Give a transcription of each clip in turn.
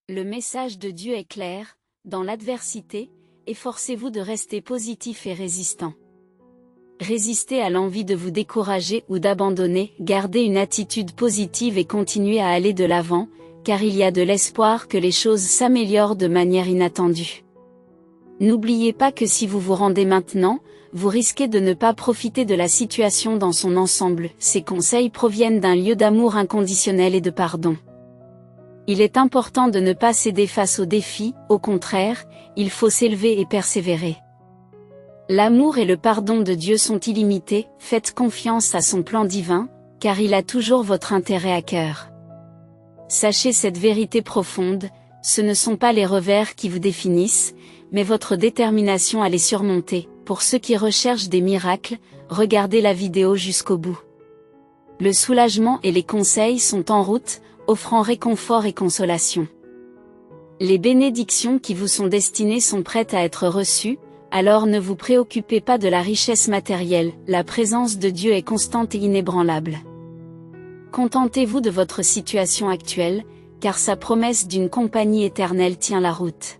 Le message de Dieu est clair: dans l'adversité, efforcez-vous de rester positif et résistant. Résistez à l'envie de vous décourager ou d'abandonner, gardez une attitude positive et continuez à aller de l'avant, car il y a de l'espoir que les choses s'améliorent de manière inattendue. N'oubliez pas que si vous vous rendez maintenant, vous risquez de ne pas profiter de la situation dans son ensemble. Ces conseils proviennent d'un lieu d'amour inconditionnel et de pardon. Il est important de ne pas céder face aux défis, au contraire, il faut s'élever et persévérer. L'amour et le pardon de Dieu sont illimités, faites confiance à son plan divin, car il a toujours votre intérêt à cœur. Sachez cette vérité profonde, ce ne sont pas les revers qui vous définissent, mais votre détermination à les surmonter. Pour ceux qui recherchent des miracles, regardez la vidéo jusqu'au bout. Le soulagement et les conseils sont en route, offrant réconfort et consolation. Les bénédictions qui vous sont destinées sont prêtes à être reçues, alors ne vous préoccupez pas de la richesse matérielle, la présence de Dieu est constante et inébranlable. Contentez-vous de votre situation actuelle, car sa promesse d'une compagnie éternelle tient la route.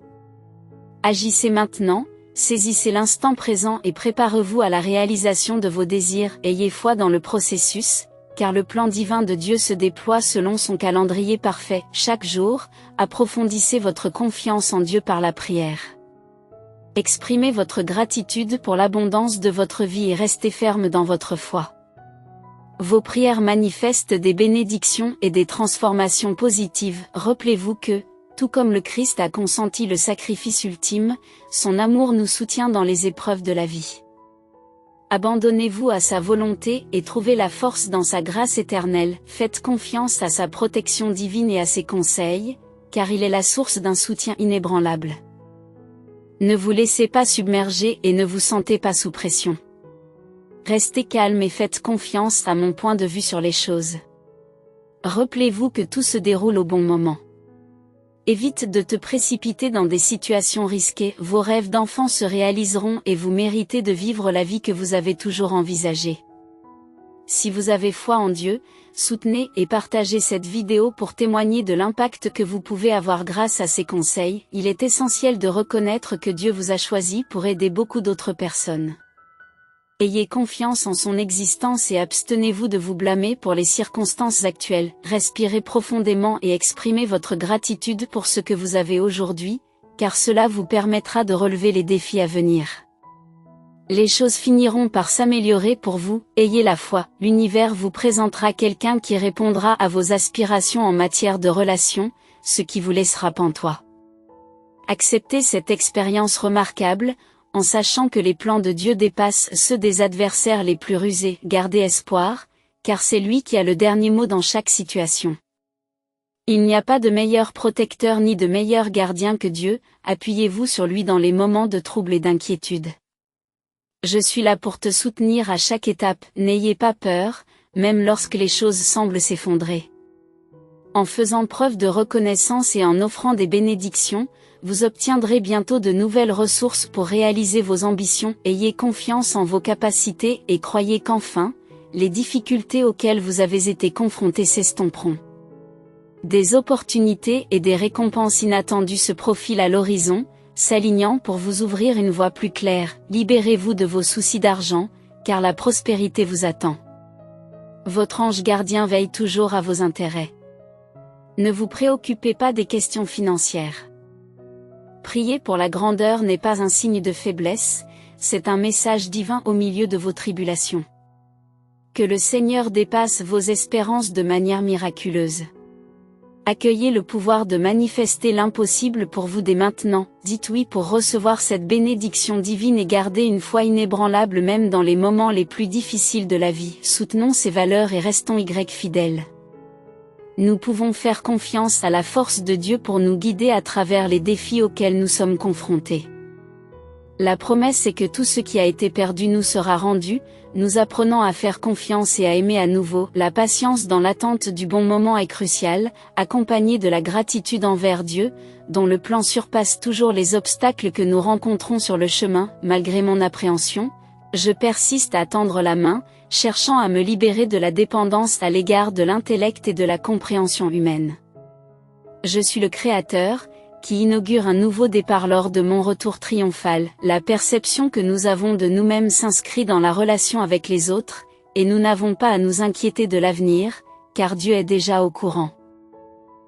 Agissez maintenant, saisissez l'instant présent et préparez-vous à la réalisation de vos désirs, ayez foi dans le processus, car le plan divin de Dieu se déploie selon son calendrier parfait. Chaque jour, approfondissez votre confiance en Dieu par la prière. Exprimez votre gratitude pour l'abondance de votre vie et restez ferme dans votre foi. Vos prières manifestent des bénédictions et des transformations positives. Rappelez-vous que, tout comme le Christ a consenti le sacrifice ultime, son amour nous soutient dans les épreuves de la vie. Abandonnez-vous à sa volonté et trouvez la force dans sa grâce éternelle, faites confiance à sa protection divine et à ses conseils, car il est la source d'un soutien inébranlable. Ne vous laissez pas submerger et ne vous sentez pas sous pression. Restez calme et faites confiance à mon point de vue sur les choses. Rappelez-vous que tout se déroule au bon moment. Évite de te précipiter dans des situations risquées, vos rêves d'enfant se réaliseront et vous méritez de vivre la vie que vous avez toujours envisagée. Si vous avez foi en Dieu, soutenez et partagez cette vidéo pour témoigner de l'impact que vous pouvez avoir grâce à ces conseils. Il est essentiel de reconnaître que Dieu vous a choisi pour aider beaucoup d'autres personnes. Ayez confiance en son existence et abstenez-vous de vous blâmer pour les circonstances actuelles. Respirez profondément et exprimez votre gratitude pour ce que vous avez aujourd'hui, car cela vous permettra de relever les défis à venir. Les choses finiront par s'améliorer pour vous, ayez la foi. L'univers vous présentera quelqu'un qui répondra à vos aspirations en matière de relations, ce qui vous laissera pantois. Acceptez cette expérience remarquable, en sachant que les plans de Dieu dépassent ceux des adversaires les plus rusés. Gardez espoir, car c'est lui qui a le dernier mot dans chaque situation. Il n'y a pas de meilleur protecteur ni de meilleur gardien que Dieu, appuyez-vous sur lui dans les moments de trouble et d'inquiétude. Je suis là pour te soutenir à chaque étape, n'ayez pas peur, même lorsque les choses semblent s'effondrer. En faisant preuve de reconnaissance et en offrant des bénédictions, vous obtiendrez bientôt de nouvelles ressources pour réaliser vos ambitions. Ayez confiance en vos capacités et croyez qu'enfin, les difficultés auxquelles vous avez été confrontés s'estomperont. Des opportunités et des récompenses inattendues se profilent à l'horizon, s'alignant pour vous ouvrir une voie plus claire. Libérez-vous de vos soucis d'argent, car la prospérité vous attend. Votre ange gardien veille toujours à vos intérêts. Ne vous préoccupez pas des questions financières. Prier pour la grandeur n'est pas un signe de faiblesse, c'est un message divin au milieu de vos tribulations. Que le Seigneur dépasse vos espérances de manière miraculeuse. Accueillez le pouvoir de manifester l'impossible pour vous dès maintenant, dites oui pour recevoir cette bénédiction divine et gardez une foi inébranlable même dans les moments les plus difficiles de la vie. Soutenons ces valeurs et restons fidèles. Nous pouvons faire confiance à la force de Dieu pour nous guider à travers les défis auxquels nous sommes confrontés. La promesse est que tout ce qui a été perdu nous sera rendu, nous apprenons à faire confiance et à aimer à nouveau. La patience dans l'attente du bon moment est cruciale, accompagnée de la gratitude envers Dieu, dont le plan surpasse toujours les obstacles que nous rencontrons sur le chemin. Malgré mon appréhension, je persiste à tendre la main, cherchant à me libérer de la dépendance à l'égard de l'intellect et de la compréhension humaine. Je suis le Créateur, qui inaugure un nouveau départ lors de mon retour triomphal. La perception que nous avons de nous-mêmes s'inscrit dans la relation avec les autres, et nous n'avons pas à nous inquiéter de l'avenir, car Dieu est déjà au courant.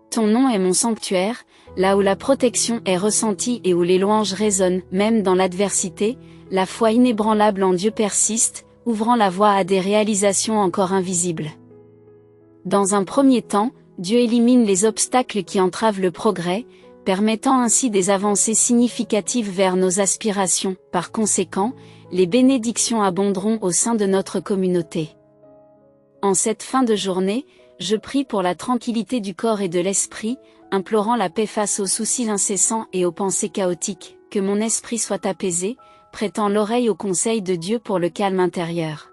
Ton nom est mon sanctuaire, là où la protection est ressentie et où les louanges résonnent, même dans l'adversité, la foi inébranlable en Dieu persiste, ouvrant la voie à des réalisations encore invisibles. Dans un premier temps, Dieu élimine les obstacles qui entravent le progrès, permettant ainsi des avancées significatives vers nos aspirations. Par conséquent, les bénédictions abonderont au sein de notre communauté. En cette fin de journée, je prie pour la tranquillité du corps et de l'esprit, implorant la paix face aux soucis incessants et aux pensées chaotiques, que mon esprit soit apaisé, prêtant l'oreille aux conseils de Dieu pour le calme intérieur.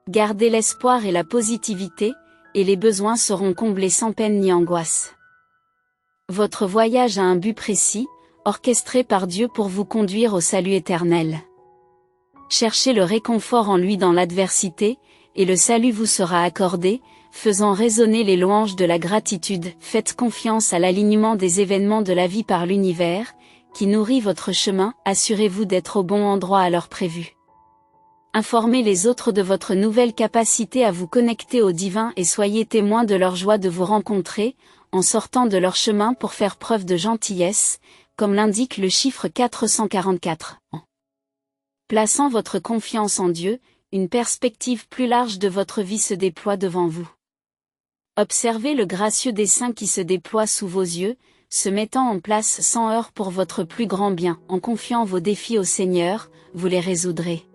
Gardez l'espoir et la positivité, et les besoins seront comblés sans peine ni angoisse. Votre voyage a un but précis, orchestré par Dieu pour vous conduire au salut éternel. Cherchez le réconfort en lui dans l'adversité, et le salut vous sera accordé, faisant résonner les louanges de la gratitude. Faites confiance à l'alignement des événements de la vie par l'univers, qui nourrit votre chemin. Assurez-vous d'être au bon endroit à l'heure prévue. Informez les autres de votre nouvelle capacité à vous connecter au divin et soyez témoins de leur joie de vous rencontrer, en sortant de leur chemin pour faire preuve de gentillesse, comme l'indique le chiffre 444. Plaçant votre confiance en Dieu, une perspective plus large de votre vie se déploie devant vous. Observez le gracieux dessein qui se déploie sous vos yeux, se mettant en place sans heurts pour votre plus grand bien. En confiant vos défis au Seigneur, vous les résoudrez.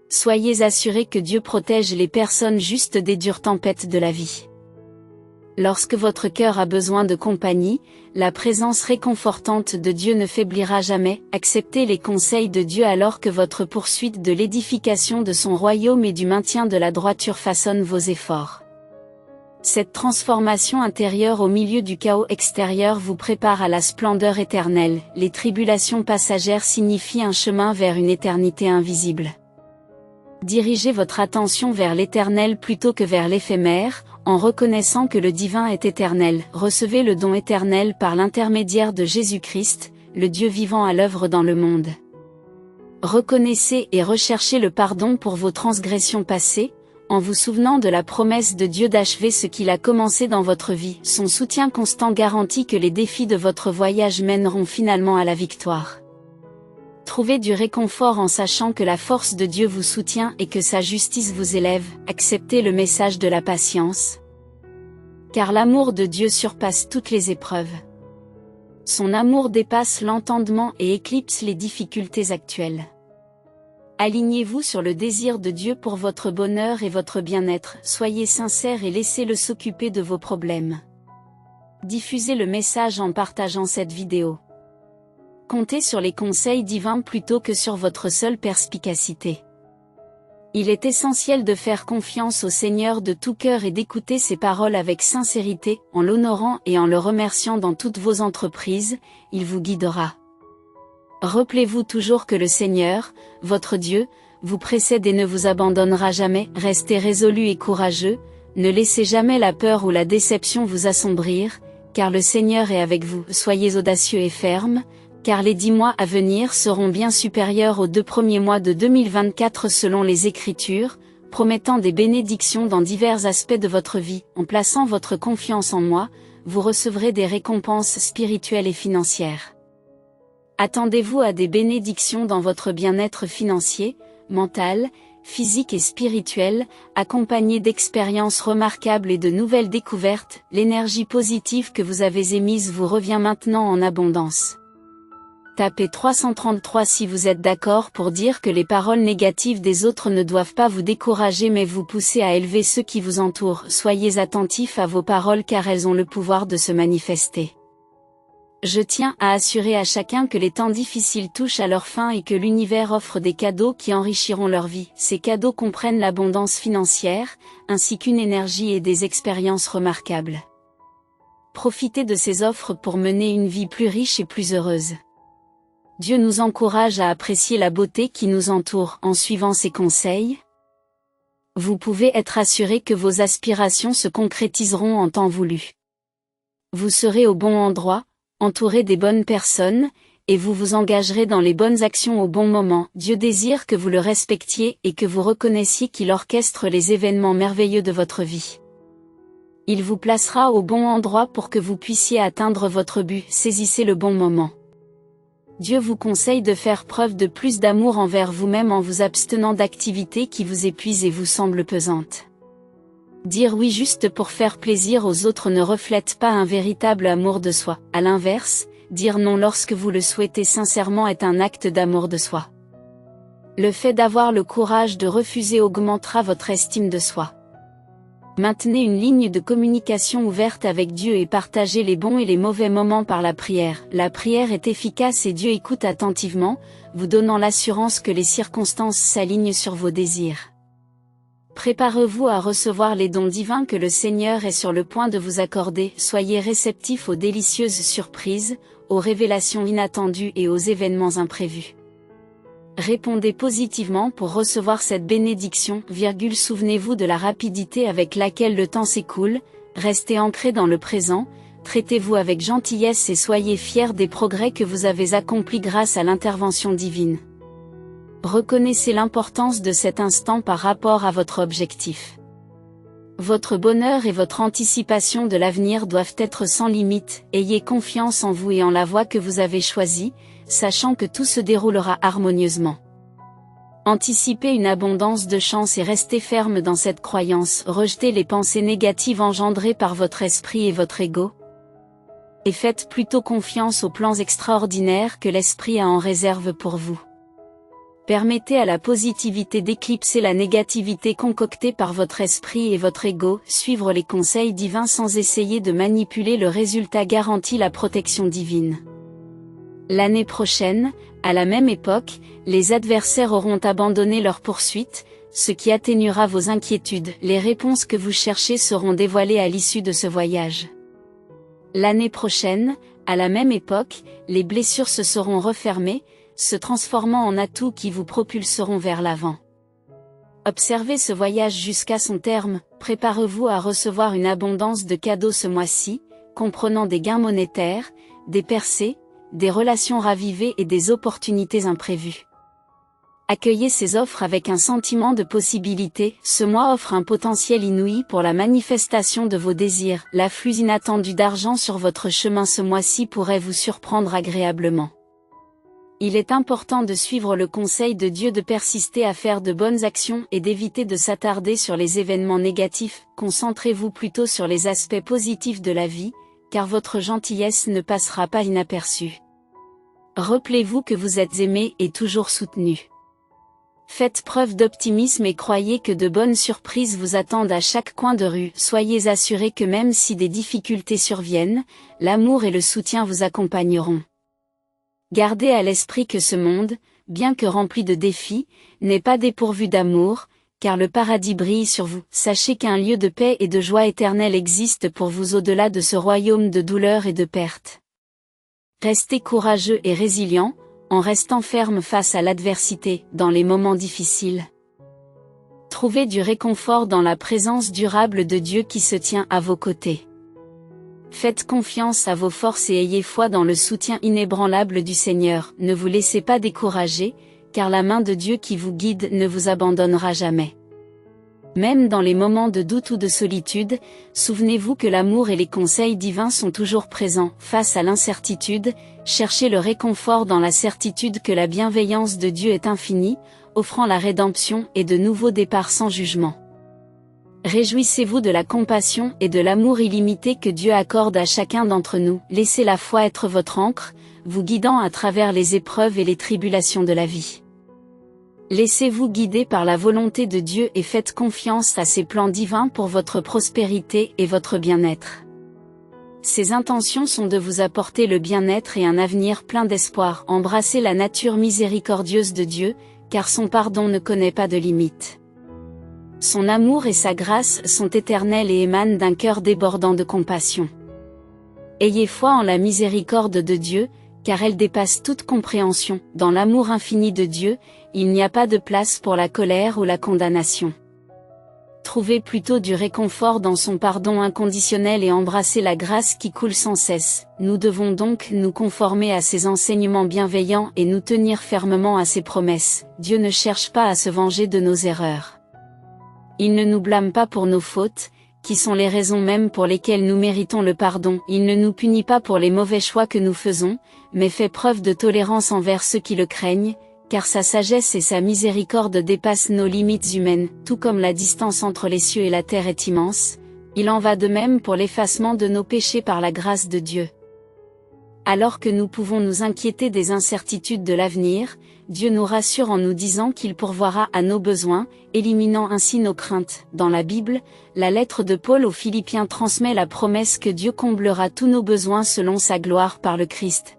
Soyez assurés que Dieu protège les personnes justes des dures tempêtes de la vie. Lorsque votre cœur a besoin de compagnie, la présence réconfortante de Dieu ne faiblira jamais. Acceptez les conseils de Dieu alors que votre poursuite de l'édification de son royaume et du maintien de la droiture façonne vos efforts. Cette transformation intérieure au milieu du chaos extérieur vous prépare à la splendeur éternelle. Les tribulations passagères signifient un chemin vers une éternité invisible. Dirigez votre attention vers l'éternel plutôt que vers l'éphémère, en reconnaissant que le divin est éternel. Recevez le don éternel par l'intermédiaire de Jésus-Christ, le Dieu vivant à l'œuvre dans le monde. Reconnaissez et recherchez le pardon pour vos transgressions passées, en vous souvenant de la promesse de Dieu d'achever ce qu'il a commencé dans votre vie. Son soutien constant garantit que les défis de votre voyage mèneront finalement à la victoire. Trouvez du réconfort en sachant que la force de Dieu vous soutient et que sa justice vous élève. Acceptez le message de la patience. Car l'amour de Dieu surpasse toutes les épreuves. Son amour dépasse l'entendement et éclipse les difficultés actuelles. Alignez-vous sur le désir de Dieu pour votre bonheur et votre bien-être. Soyez sincères et laissez-le s'occuper de vos problèmes. Diffusez le message en partageant cette vidéo. Comptez sur les conseils divins plutôt que sur votre seule perspicacité. Il est essentiel de faire confiance au Seigneur de tout cœur et d'écouter ses paroles avec sincérité, en l'honorant et en le remerciant dans toutes vos entreprises, il vous guidera. Rappelez-vous toujours que le Seigneur, votre Dieu, vous précède et ne vous abandonnera jamais. Restez résolus et courageux, ne laissez jamais la peur ou la déception vous assombrir, car le Seigneur est avec vous. Soyez audacieux et fermes, car les 10 mois à venir seront bien supérieurs aux 2 premiers mois de 2024 selon les Écritures, promettant des bénédictions dans divers aspects de votre vie. En plaçant votre confiance en moi, vous recevrez des récompenses spirituelles et financières. Attendez-vous à des bénédictions dans votre bien-être financier, mental, physique et spirituel, accompagnées d'expériences remarquables et de nouvelles découvertes. L'énergie positive que vous avez émise vous revient maintenant en abondance. Tapez 333 si vous êtes d'accord pour dire que les paroles négatives des autres ne doivent pas vous décourager mais vous pousser à élever ceux qui vous entourent. Soyez attentifs à vos paroles car elles ont le pouvoir de se manifester. Je tiens à assurer à chacun que les temps difficiles touchent à leur fin et que l'univers offre des cadeaux qui enrichiront leur vie. Ces cadeaux comprennent l'abondance financière, ainsi qu'une énergie et des expériences remarquables. Profitez de ces offres pour mener une vie plus riche et plus heureuse. Dieu nous encourage à apprécier la beauté qui nous entoure en suivant ses conseils. Vous pouvez être assuré que vos aspirations se concrétiseront en temps voulu. Vous serez au bon endroit, entouré des bonnes personnes, et vous vous engagerez dans les bonnes actions au bon moment. Dieu désire que vous le respectiez et que vous reconnaissiez qu'il orchestre les événements merveilleux de votre vie. Il vous placera au bon endroit pour que vous puissiez atteindre votre but. Saisissez le bon moment. Dieu vous conseille de faire preuve de plus d'amour envers vous-même en vous abstenant d'activités qui vous épuisent et vous semblent pesantes. Dire oui juste pour faire plaisir aux autres ne reflète pas un véritable amour de soi. À l'inverse, dire non lorsque vous le souhaitez sincèrement est un acte d'amour de soi. Le fait d'avoir le courage de refuser augmentera votre estime de soi. Maintenez une ligne de communication ouverte avec Dieu et partagez les bons et les mauvais moments par la prière. La prière est efficace et Dieu écoute attentivement, vous donnant l'assurance que les circonstances s'alignent sur vos désirs. Préparez-vous à recevoir les dons divins que le Seigneur est sur le point de vous accorder. Soyez réceptifs aux délicieuses surprises, aux révélations inattendues et aux événements imprévus. Répondez positivement pour recevoir cette bénédiction. Souvenez-vous de la rapidité avec laquelle le temps s'écoule, restez ancrés dans le présent, traitez-vous avec gentillesse et soyez fiers des progrès que vous avez accomplis grâce à l'intervention divine. Reconnaissez l'importance de cet instant par rapport à votre objectif. Votre bonheur et votre anticipation de l'avenir doivent être sans limite. Ayez confiance en vous et en la voie que vous avez choisie, sachant que tout se déroulera harmonieusement. Anticipez une abondance de chance et restez ferme dans cette croyance. Rejetez les pensées négatives engendrées par votre esprit et votre ego. Et faites plutôt confiance aux plans extraordinaires que l'esprit a en réserve pour vous. Permettez à la positivité d'éclipser la négativité concoctée par votre esprit et votre ego. Suivre les conseils divins sans essayer de manipuler le résultat garantit la protection divine. L'année prochaine, à la même époque, les adversaires auront abandonné leur poursuite, ce qui atténuera vos inquiétudes. Les réponses que vous cherchez seront dévoilées à l'issue de ce voyage. L'année prochaine, à la même époque, les blessures se seront refermées, se transformant en atouts qui vous propulseront vers l'avant. Observez ce voyage jusqu'à son terme, préparez-vous à recevoir une abondance de cadeaux ce mois-ci, comprenant des gains monétaires, des percées, des relations ravivées et des opportunités imprévues. Accueillez ces offres avec un sentiment de possibilité. Ce mois offre un potentiel inouï pour la manifestation de vos désirs. L'afflux inattendu d'argent sur votre chemin ce mois-ci pourrait vous surprendre agréablement. Il est important de suivre le conseil de Dieu de persister à faire de bonnes actions et d'éviter de s'attarder sur les événements négatifs. Concentrez-vous plutôt sur les aspects positifs de la vie, car votre gentillesse ne passera pas inaperçue. Rappelez-vous que vous êtes aimé et toujours soutenu. Faites preuve d'optimisme et croyez que de bonnes surprises vous attendent à chaque coin de rue. Soyez assurés que même si des difficultés surviennent, l'amour et le soutien vous accompagneront. Gardez à l'esprit que ce monde, bien que rempli de défis, n'est pas dépourvu d'amour, car le paradis brille sur vous. Sachez qu'un lieu de paix et de joie éternelle existe pour vous au-delà de ce royaume de douleur et de perte. Restez courageux et résilient, en restant ferme face à l'adversité, dans les moments difficiles. Trouvez du réconfort dans la présence durable de Dieu qui se tient à vos côtés. Faites confiance à vos forces et ayez foi dans le soutien inébranlable du Seigneur. Ne vous laissez pas décourager, car la main de Dieu qui vous guide ne vous abandonnera jamais. Même dans les moments de doute ou de solitude, souvenez-vous que l'amour et les conseils divins sont toujours présents. Face à l'incertitude, cherchez le réconfort dans la certitude que la bienveillance de Dieu est infinie, offrant la rédemption et de nouveaux départs sans jugement. Réjouissez-vous de la compassion et de l'amour illimité que Dieu accorde à chacun d'entre nous. Laissez la foi être votre ancre, vous guidant à travers les épreuves et les tribulations de la vie. Laissez-vous guider par la volonté de Dieu et faites confiance à ses plans divins pour votre prospérité et votre bien-être. Ses intentions sont de vous apporter le bien-être et un avenir plein d'espoir. Embrassez la nature miséricordieuse de Dieu, car son pardon ne connaît pas de limite. Son amour et sa grâce sont éternels et émanent d'un cœur débordant de compassion. Ayez foi en la miséricorde de Dieu, car elle dépasse toute compréhension. Dans l'amour infini de Dieu, il n'y a pas de place pour la colère ou la condamnation. trouvez plutôt du réconfort dans son pardon inconditionnel et embrassez la grâce qui coule sans cesse. Nous devons donc nous conformer à ses enseignements bienveillants et nous tenir fermement à ses promesses. Dieu ne cherche pas à se venger de nos erreurs. Il ne nous blâme pas pour nos fautes, qui sont les raisons mêmes pour lesquelles nous méritons le pardon. Il ne nous punit pas pour les mauvais choix que nous faisons, mais fait preuve de tolérance envers ceux qui le craignent, car sa sagesse et sa miséricorde dépassent nos limites humaines. Tout comme la distance entre les cieux et la terre est immense, il en va de même pour l'effacement de nos péchés par la grâce de Dieu. Alors que nous pouvons nous inquiéter des incertitudes de l'avenir, Dieu nous rassure en nous disant qu'il pourvoira à nos besoins, éliminant ainsi nos craintes. Dans la Bible, la lettre de Paul aux Philippiens transmet la promesse que Dieu comblera tous nos besoins selon sa gloire par le Christ.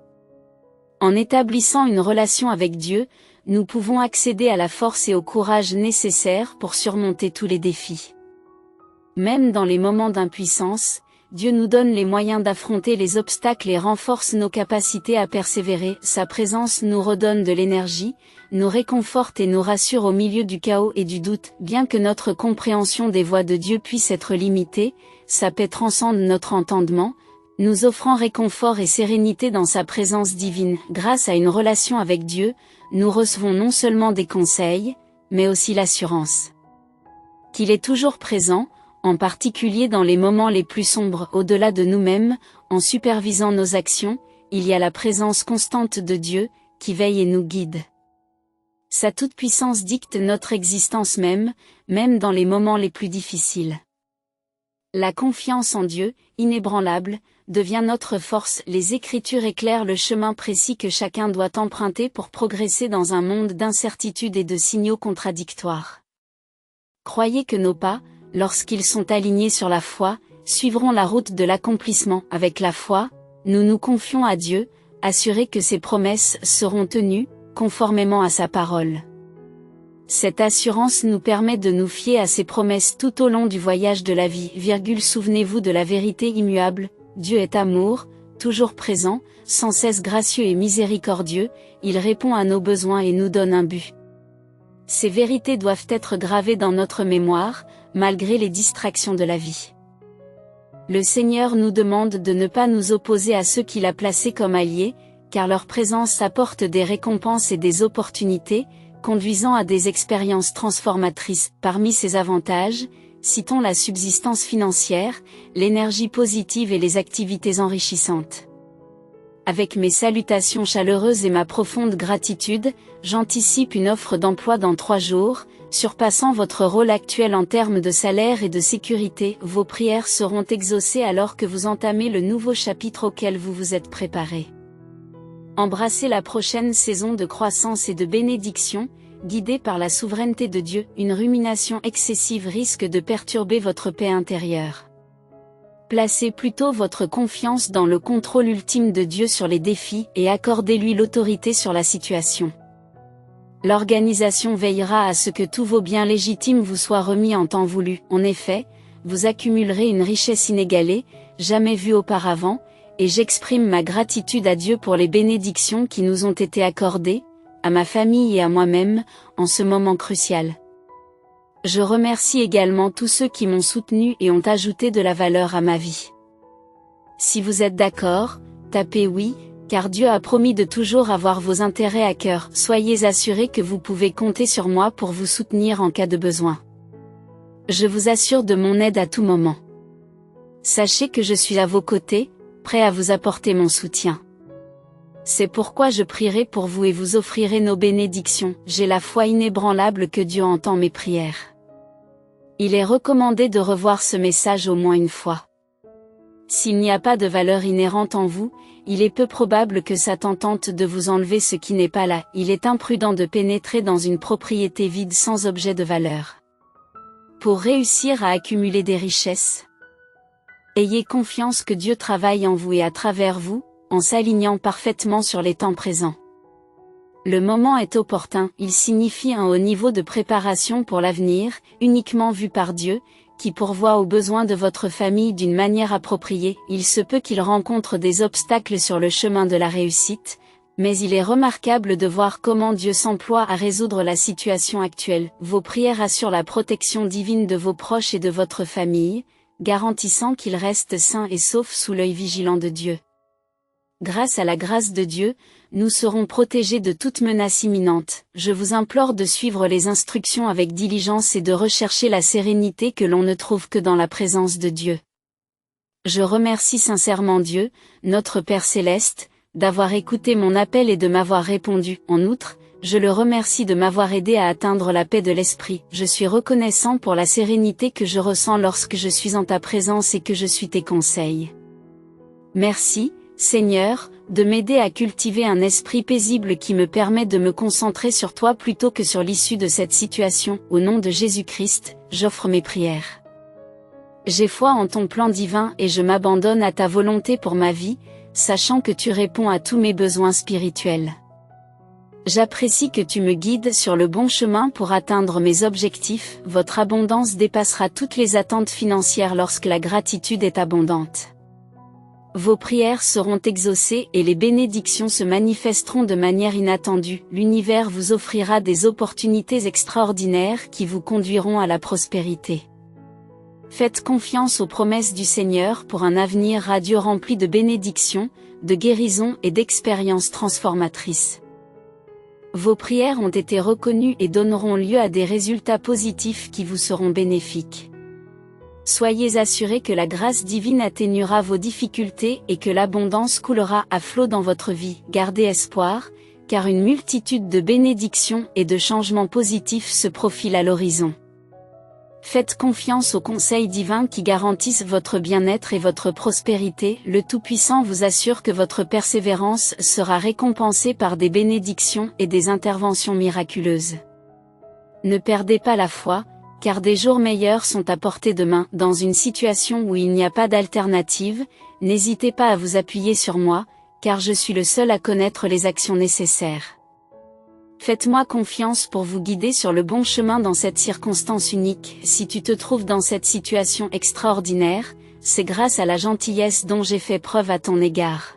En établissant une relation avec Dieu, nous pouvons accéder à la force et au courage nécessaires pour surmonter tous les défis. Même dans les moments d'impuissance, Dieu nous donne les moyens d'affronter les obstacles et renforce nos capacités à persévérer. Sa présence nous redonne de l'énergie, nous réconforte et nous rassure au milieu du chaos et du doute. Bien que notre compréhension des voies de Dieu puisse être limitée, sa paix transcende notre entendement, nous offrant réconfort et sérénité dans sa présence divine. Grâce à une relation avec Dieu, nous recevons non seulement des conseils, mais aussi l'assurance qu'il est toujours présent, en particulier dans les moments les plus sombres. Au-delà de nous-mêmes, en supervisant nos actions, il y a la présence constante de Dieu, qui veille et nous guide. Sa toute-puissance dicte notre existence même dans les moments les plus difficiles. La confiance en Dieu, inébranlable, devient notre force. Les Écritures éclairent le chemin précis que chacun doit emprunter pour progresser dans un monde d'incertitudes et de signaux contradictoires. Croyez que nos pas, lorsqu'ils sont alignés sur la foi, suivront la route de l'accomplissement. Avec la foi, nous nous confions à Dieu, assurés que ses promesses seront tenues, conformément à sa parole. Cette assurance nous permet de nous fier à ses promesses tout au long du voyage de la vie. Souvenez-vous de la vérité immuable, Dieu est amour, toujours présent, sans cesse gracieux et miséricordieux, il répond à nos besoins et nous donne un but. Ces vérités doivent être gravées dans notre mémoire, malgré les distractions de la vie. Le Seigneur nous demande de ne pas nous opposer à ceux qu'il a placés comme alliés, car leur présence apporte des récompenses et des opportunités, conduisant à des expériences transformatrices. Parmi ces avantages, citons la subsistance financière, l'énergie positive et les activités enrichissantes. Avec mes salutations chaleureuses et ma profonde gratitude, j'anticipe une offre d'emploi dans 3 jours, surpassant votre rôle actuel en termes de salaire et de sécurité. Vos prières seront exaucées alors que vous entamez le nouveau chapitre auquel vous vous êtes préparé. Embrassez la prochaine saison de croissance et de bénédiction, guidée par la souveraineté de Dieu. Une rumination excessive risque de perturber votre paix intérieure. Placez plutôt votre confiance dans le contrôle ultime de Dieu sur les défis et accordez-lui l'autorité sur la situation. L'organisation veillera à ce que tous vos biens légitimes vous soient remis en temps voulu. En effet, vous accumulerez une richesse inégalée, jamais vue auparavant, et j'exprime ma gratitude à Dieu pour les bénédictions qui nous ont été accordées, à ma famille et à moi-même, en ce moment crucial. Je remercie également tous ceux qui m'ont soutenu et ont ajouté de la valeur à ma vie. Si vous êtes d'accord, tapez oui, car Dieu a promis de toujours avoir vos intérêts à cœur. Soyez assurés que vous pouvez compter sur moi pour vous soutenir en cas de besoin. Je vous assure de mon aide à tout moment. Sachez que je suis à vos côtés, prêt à vous apporter mon soutien. C'est pourquoi je prierai pour vous et vous offrirai nos bénédictions. J'ai la foi inébranlable que Dieu entend mes prières. Il est recommandé de revoir ce message au moins une fois. S'il n'y a pas de valeur inhérente en vous, il est peu probable que Satan tente de vous enlever ce qui n'est pas là. Il est imprudent de pénétrer dans une propriété vide sans objet de valeur. Pour réussir à accumuler des richesses, ayez confiance que Dieu travaille en vous et à travers vous, en s'alignant parfaitement sur les temps présents. Le moment est opportun, il signifie un haut niveau de préparation pour l'avenir, uniquement vu par Dieu, qui pourvoit aux besoins de votre famille d'une manière appropriée. Il se peut qu'il rencontre des obstacles sur le chemin de la réussite, Mais il est remarquable de voir comment Dieu s'emploie à résoudre la situation actuelle. Vos prières assurent la protection divine de vos proches et de votre famille, garantissant qu'ils restent sains et saufs sous l'œil vigilant de Dieu. Grâce à la grâce de Dieu, nous serons protégés de toute menace imminente. Je vous implore de suivre les instructions avec diligence et de rechercher la sérénité que l'on ne trouve que dans la présence de Dieu. Je remercie sincèrement Dieu, notre Père céleste, d'avoir écouté mon appel et de m'avoir répondu. En outre, je le remercie de m'avoir aidé à atteindre la paix de l'esprit. Je suis reconnaissant pour la sérénité que je ressens lorsque je suis en ta présence et que je suis tes conseils. Merci, Seigneur, de m'aider à cultiver un esprit paisible qui me permet de me concentrer sur toi plutôt que sur l'issue de cette situation. Au nom de Jésus-Christ, j'offre mes prières. J'ai foi en ton plan divin et je m'abandonne à ta volonté pour ma vie, sachant que tu réponds à tous mes besoins spirituels. J'apprécie que tu me guides sur le bon chemin pour atteindre mes objectifs. Votre abondance dépassera toutes les attentes financières lorsque la gratitude est abondante. Vos prières seront exaucées et les bénédictions se manifesteront de manière inattendue. L'univers vous offrira des opportunités extraordinaires qui vous conduiront à la prospérité. Faites confiance aux promesses du Seigneur pour un avenir radieux rempli de bénédictions, de guérisons et d'expériences transformatrices. Vos prières ont été reconnues et donneront lieu à des résultats positifs qui vous seront bénéfiques. Soyez assurés que la grâce divine atténuera vos difficultés et que l'abondance coulera à flot dans votre vie. Gardez espoir, car une multitude de bénédictions et de changements positifs se profilent à l'horizon. Faites confiance aux conseils divins qui garantissent votre bien-être et votre prospérité. Le Tout-Puissant vous assure que votre persévérance sera récompensée par des bénédictions et des interventions miraculeuses. Ne perdez pas la foi, car des jours meilleurs sont à portée de main. Dans une situation où il n'y a pas d'alternative, n'hésitez pas à vous appuyer sur moi, car je suis le seul à connaître les actions nécessaires. Faites-moi confiance pour vous guider sur le bon chemin dans cette circonstance unique. Si tu te trouves dans cette situation extraordinaire, c'est grâce à la gentillesse dont j'ai fait preuve à ton égard.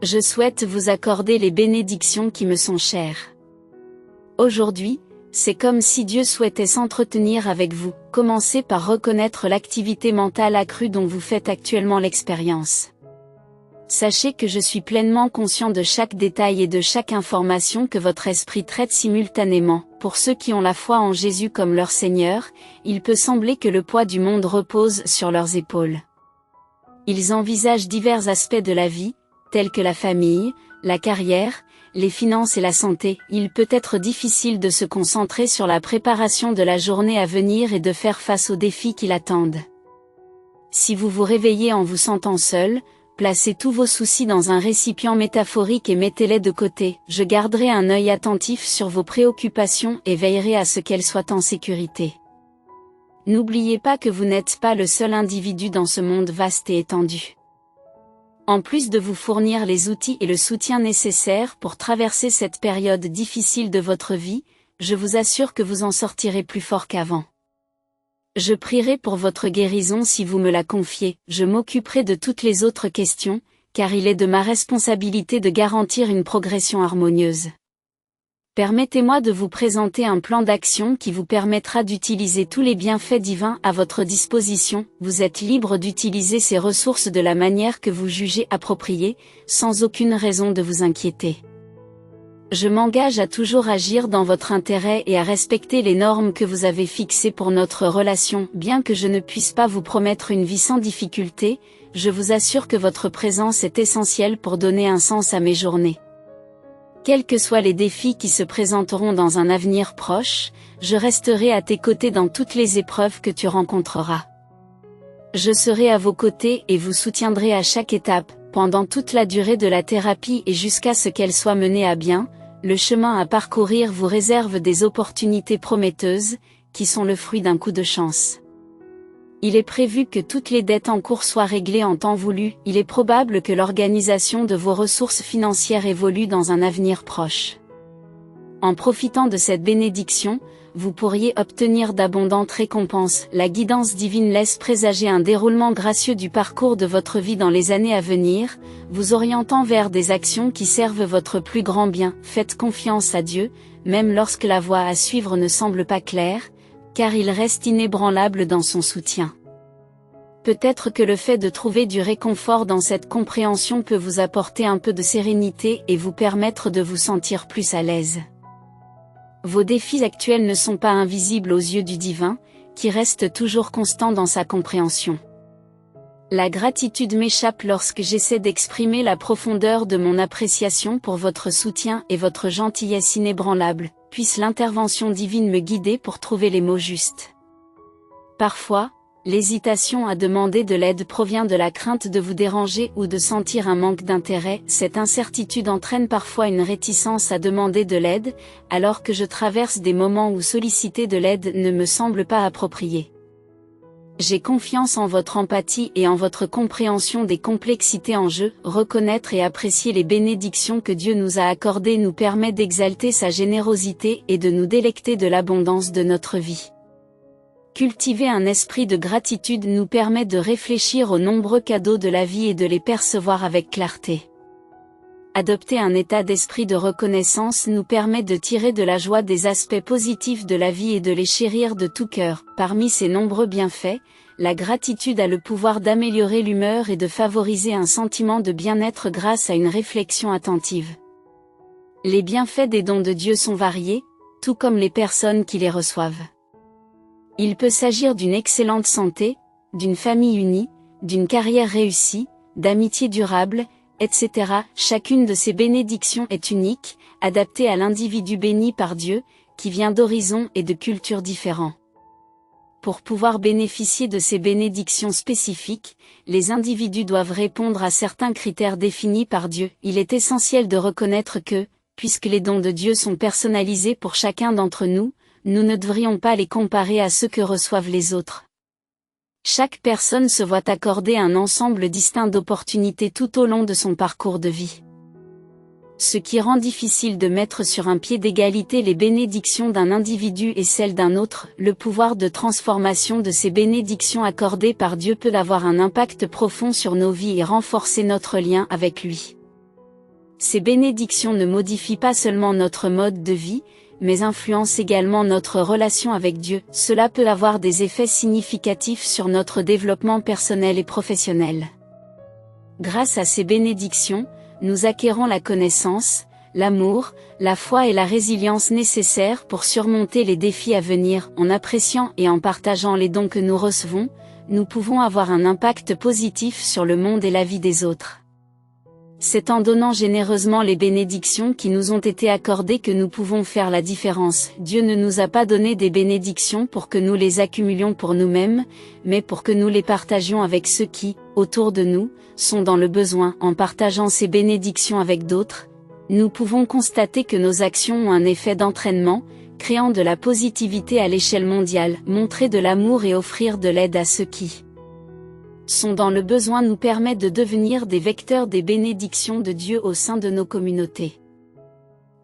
Je souhaite vous accorder les bénédictions qui me sont chères. Aujourd'hui, c'est comme si Dieu souhaitait s'entretenir avec vous. Commencez par reconnaître l'activité mentale accrue dont vous faites actuellement l'expérience. Sachez que je suis pleinement conscient de chaque détail et de chaque information que votre esprit traite simultanément. Pour ceux qui ont la foi en Jésus comme leur Seigneur, il peut sembler que le poids du monde repose sur leurs épaules. Ils envisagent divers aspects de la vie, tels que la famille, la carrière, les finances et la santé. Il peut être difficile de se concentrer sur la préparation de la journée à venir et de faire face aux défis qui l'attendent. Si vous vous réveillez en vous sentant seul, placez tous vos soucis dans un récipient métaphorique et mettez-les de côté. Je garderai un œil attentif sur vos préoccupations et veillerai à ce qu'elles soient en sécurité. N'oubliez pas que vous n'êtes pas le seul individu dans ce monde vaste et étendu. En plus de vous fournir les outils et le soutien nécessaires pour traverser cette période difficile de votre vie, je vous assure que vous en sortirez plus fort qu'avant. Je prierai pour votre guérison si vous me la confiez. Je m'occuperai de toutes les autres questions, car il est de ma responsabilité de garantir une progression harmonieuse. Permettez-moi de vous présenter un plan d'action qui vous permettra d'utiliser tous les bienfaits divins à votre disposition. Vous êtes libre d'utiliser ces ressources de la manière que vous jugez appropriée, sans aucune raison de vous inquiéter. Je m'engage à toujours agir dans votre intérêt et à respecter les normes que vous avez fixées pour notre relation. Bien que je ne puisse pas vous promettre une vie sans difficulté, je vous assure que votre présence est essentielle pour donner un sens à mes journées. Quels que soient les défis qui se présenteront dans un avenir proche, je resterai à tes côtés dans toutes les épreuves que tu rencontreras. Je serai à vos côtés et vous soutiendrai à chaque étape, pendant toute la durée de la thérapie et jusqu'à ce qu'elle soit menée à bien. Le chemin à parcourir vous réserve des opportunités prometteuses, qui sont le fruit d'un coup de chance. Il est prévu que toutes les dettes en cours soient réglées en temps voulu. Il est probable que l'organisation de vos ressources financières évolue dans un avenir proche. En profitant de cette bénédiction, vous pourriez obtenir d'abondantes récompenses. La guidance divine laisse présager un déroulement gracieux du parcours de votre vie dans les années à venir, vous orientant vers des actions qui servent votre plus grand bien. Faites confiance à Dieu, même lorsque la voie à suivre ne semble pas claire, car il reste inébranlable dans son soutien. Peut-être que le fait de trouver du réconfort dans cette compréhension peut vous apporter un peu de sérénité et vous permettre de vous sentir plus à l'aise. Vos défis actuels ne sont pas invisibles aux yeux du divin, qui reste toujours constant dans sa compréhension. La gratitude m'échappe lorsque j'essaie d'exprimer la profondeur de mon appréciation pour votre soutien et votre gentillesse inébranlable. Puisse l'intervention divine me guider pour trouver les mots justes. Parfois, l'hésitation à demander de l'aide provient de la crainte de vous déranger ou de sentir un manque d'intérêt. Cette incertitude entraîne parfois une réticence à demander de l'aide, alors que je traverse des moments où solliciter de l'aide ne me semble pas approprié. J'ai confiance en votre empathie et en votre compréhension des complexités en jeu. Reconnaître et apprécier les bénédictions que Dieu nous a accordées nous permet d'exalter sa générosité et de nous délecter de l'abondance de notre vie. Cultiver un esprit de gratitude nous permet de réfléchir aux nombreux cadeaux de la vie et de les percevoir avec clarté. Adopter un état d'esprit de reconnaissance nous permet de tirer de la joie des aspects positifs de la vie et de les chérir de tout cœur. Parmi ses nombreux bienfaits, la gratitude a le pouvoir d'améliorer l'humeur et de favoriser un sentiment de bien-être grâce à une réflexion attentive. Les bienfaits des dons de Dieu sont variés, tout comme les personnes qui les reçoivent. Il peut s'agir d'une excellente santé, d'une famille unie, d'une carrière réussie, d'amitié durable, etc. Chacune de ces bénédictions est unique, adaptée à l'individu béni par Dieu, qui vient d'horizons et de cultures différents. Pour pouvoir bénéficier de ces bénédictions spécifiques, les individus doivent répondre à certains critères définis par Dieu. Il est essentiel de reconnaître que, puisque les dons de Dieu sont personnalisés pour chacun d'entre nous, nous ne devrions pas les comparer à ceux que reçoivent les autres. Chaque personne se voit accorder un ensemble distinct d'opportunités tout au long de son parcours de vie. Ce qui rend difficile de mettre sur un pied d'égalité les bénédictions d'un individu et celles d'un autre. Le pouvoir de transformation de ces bénédictions accordées par Dieu peut avoir un impact profond sur nos vies et renforcer notre lien avec lui. Ces bénédictions ne modifient pas seulement notre mode de vie, mais influence également notre relation avec Dieu. Cela peut avoir des effets significatifs sur notre développement personnel et professionnel. Grâce à ces bénédictions, nous acquérons la connaissance, l'amour, la foi et la résilience nécessaires pour surmonter les défis à venir. En appréciant et en partageant les dons que nous recevons, nous pouvons avoir un impact positif sur le monde et la vie des autres. C'est en donnant généreusement les bénédictions qui nous ont été accordées que nous pouvons faire la différence. Dieu ne nous a pas donné des bénédictions pour que nous les accumulions pour nous-mêmes, mais pour que nous les partagions avec ceux qui, autour de nous, sont dans le besoin. En partageant ces bénédictions avec d'autres, nous pouvons constater que nos actions ont un effet d'entraînement, créant de la positivité à l'échelle mondiale. Montrer de l'amour et offrir de l'aide à ceux qui sont dans le besoin nous permet de devenir des vecteurs des bénédictions de Dieu au sein de nos communautés.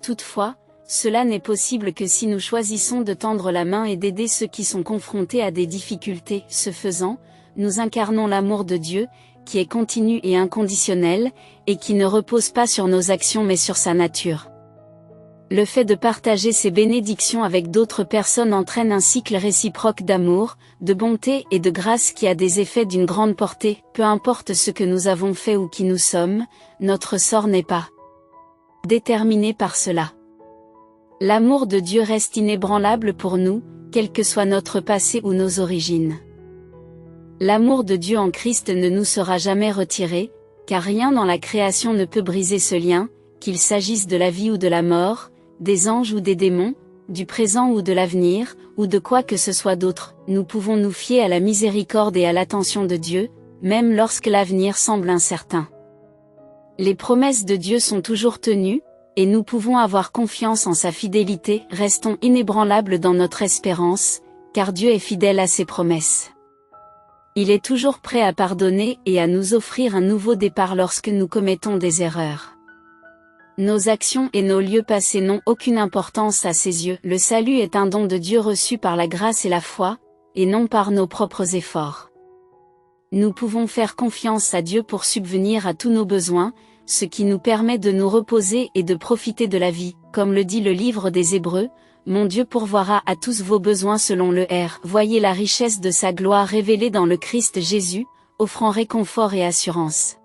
Toutefois, cela n'est possible que si nous choisissons de tendre la main et d'aider ceux qui sont confrontés à des difficultés. Ce faisant, nous incarnons l'amour de Dieu, qui est continu et inconditionnel, et qui ne repose pas sur nos actions mais sur sa nature. Le fait de partager ces bénédictions avec d'autres personnes entraîne un cycle réciproque d'amour, de bonté et de grâce qui a des effets d'une grande portée. Peu importe ce que nous avons fait ou qui nous sommes, notre sort n'est pas déterminé par cela. L'amour de Dieu reste inébranlable pour nous, quel que soit notre passé ou nos origines. L'amour de Dieu en Christ ne nous sera jamais retiré, car rien dans la création ne peut briser ce lien, qu'il s'agisse de la vie ou de la mort, des anges ou des démons, du présent ou de l'avenir, ou de quoi que ce soit d'autre. Nous pouvons nous fier à la miséricorde et à l'attention de Dieu, même lorsque l'avenir semble incertain. Les promesses de Dieu sont toujours tenues, et nous pouvons avoir confiance en sa fidélité. Restons inébranlables dans notre espérance, car Dieu est fidèle à ses promesses. Il est toujours prêt à pardonner et à nous offrir un nouveau départ lorsque nous commettons des erreurs. Nos actions et nos lieux passés n'ont aucune importance à ses yeux. Le salut est un don de Dieu reçu par la grâce et la foi, et non par nos propres efforts. Nous pouvons faire confiance à Dieu pour subvenir à tous nos besoins, ce qui nous permet de nous reposer et de profiter de la vie. Comme le dit le livre des Hébreux, mon Dieu pourvoira à tous vos besoins selon le R. Voyez la richesse de sa gloire révélée dans le Christ Jésus, offrant réconfort et assurance.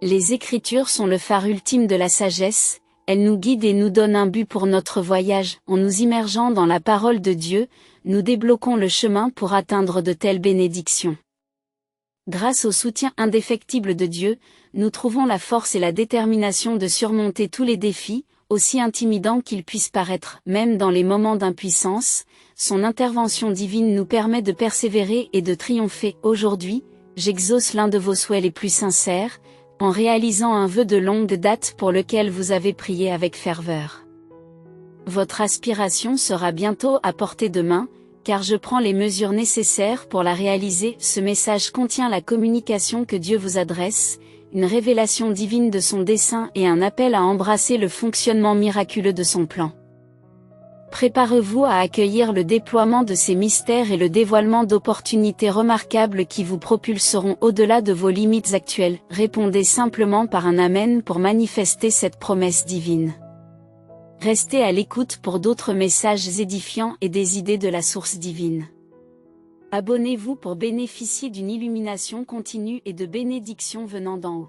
Les Écritures sont le phare ultime de la sagesse, elles nous guident et nous donnent un but pour notre voyage. En nous immergeant dans la parole de Dieu, nous débloquons le chemin pour atteindre de telles bénédictions. Grâce au soutien indéfectible de Dieu, nous trouvons la force et la détermination de surmonter tous les défis, aussi intimidants qu'ils puissent paraître. Même dans les moments d'impuissance, son intervention divine nous permet de persévérer et de triompher. Aujourd'hui, j'exauce l'un de vos souhaits les plus sincères, en réalisant un vœu de longue date pour lequel vous avez prié avec ferveur. Votre aspiration sera bientôt à portée de main, car je prends les mesures nécessaires pour la réaliser. Ce message contient la communication que Dieu vous adresse, une révélation divine de son dessein et un appel à embrasser le fonctionnement miraculeux de son plan. Préparez-vous à accueillir le déploiement de ces mystères et le dévoilement d'opportunités remarquables qui vous propulseront au-delà de vos limites actuelles. Répondez simplement par un Amen pour manifester cette promesse divine. Restez à l'écoute pour d'autres messages édifiants et des idées de la source divine. Abonnez-vous pour bénéficier d'une illumination continue et de bénédictions venant d'en haut.